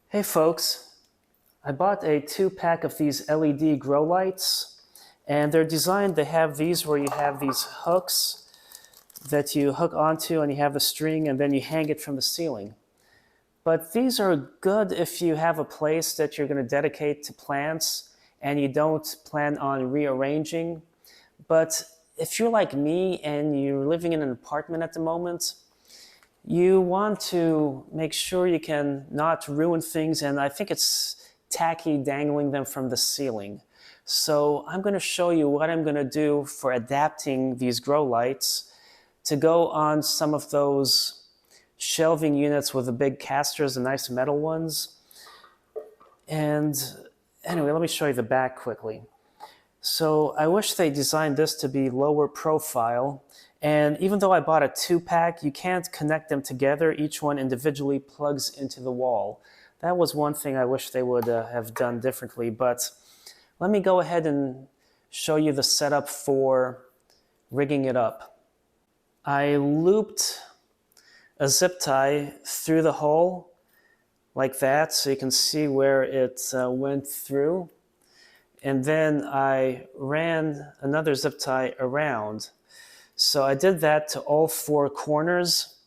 Hey folks, I bought a 2-pack of these LED grow lights, and they're designed to have these where you have these hooks that you hook onto and you have the string and then you hang it from the ceiling. But these are good if you have a place that you're going to dedicate to plants and you don't plan on rearranging. But if you're like me and you're living in an apartment at the moment, you want to make sure you can not ruin things, and I think it's tacky dangling them from the ceiling. So I'm going to show you what I'm going to do for adapting these grow lights to go on some of those shelving units with the big casters, the nice metal ones. And anyway, let me show you the back quickly. So I wish they designed this to be lower profile. And even though I bought a 2-pack, you can't connect them together. Each one individually plugs into the wall. That was one thing I wish they would have done differently. But let me go ahead and show you the setup for rigging it up. I looped a zip tie through the hole like that so you can see where it went through. And then I ran another zip tie around. So I did that to all 4 corners.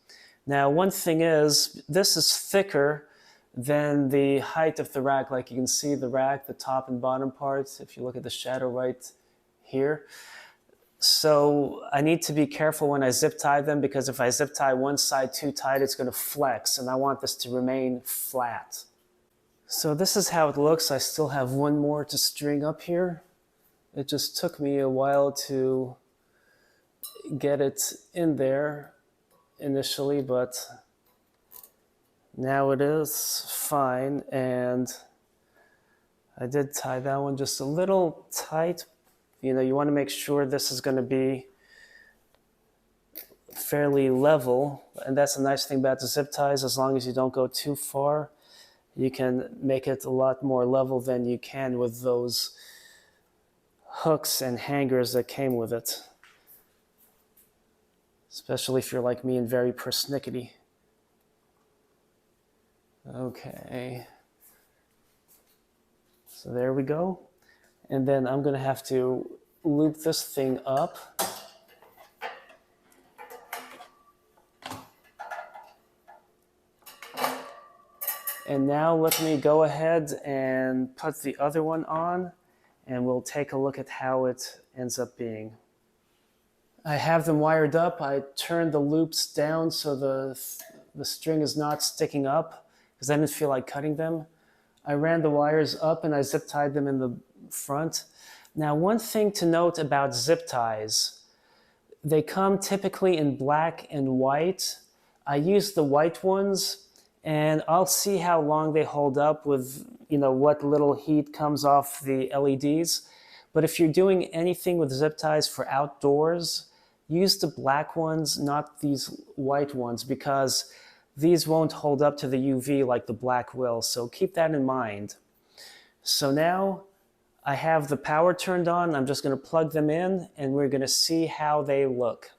Now, one thing is, this is thicker than the height of the rack. Like you can see the rack, the top and bottom parts, if you look at the shadow right here. So I need to be careful when I zip tie them, because if I zip tie one side too tight, it's going to flex, and I want this to remain flat. So this is how it looks. I still have one more to string up here. It just took me a while to get it in there initially, but now it is fine. And I did tie that one just a little tight. You know, you want to make sure this is going to be fairly level, and that's a nice thing about the zip ties. As long as you don't go too far, you can make it a lot more level than you can with those hooks and hangers that came with it. Especially if you're like me and very persnickety. Okay. So there we go. And then I'm going to have to loop this thing up. And now let me go ahead and put the other one on, and we'll take a look at how it ends up being. I have them wired up. I turned the loops down so the string is not sticking up, because I didn't feel like cutting them. I ran the wires up and I zip tied them in the front. Now, one thing to note about zip ties, they come typically in black and white. I use the white ones, and I'll see how long they hold up with, what little heat comes off the LEDs. But if you're doing anything with zip ties for outdoors, use the black ones, not these white ones, because these won't hold up to the UV like the black will. So keep that in mind. So now I have the power turned on. I'm just going to plug them in, and we're going to see how they look.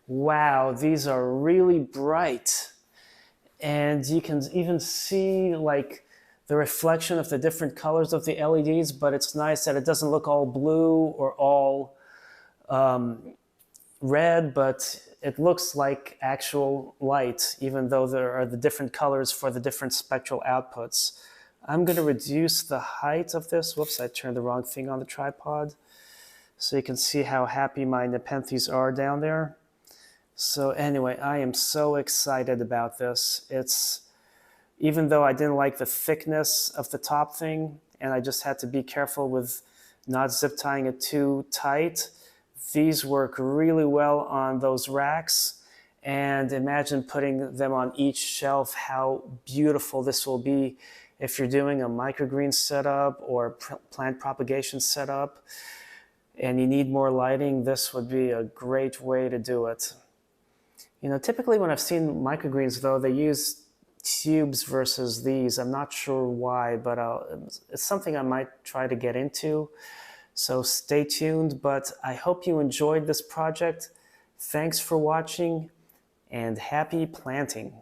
Wow, these are really bright. And you can even see like the reflection of the different colors of the LEDs, but it's nice that it doesn't look all blue or all red, but it looks like actual light, even though there are the different colors for the different spectral outputs. I'm going to reduce the height of this. Whoops, I turned the wrong thing on the tripod. So you can see how happy my nepenthes are down there. So anyway, I am so excited about this. Even though I didn't like the thickness of the top thing, and I just had to be careful with not zip tying it too tight, these work really well on those racks. And imagine putting them on each shelf, how beautiful this will be if you're doing a microgreen setup or plant propagation setup and you need more lighting. This would be a great way to do it. Typically when I've seen microgreens, though, they use tubes versus these. I'm not sure why, but it's something I might try to get into. So stay tuned, but I hope you enjoyed this project. Thanks for watching and happy planting.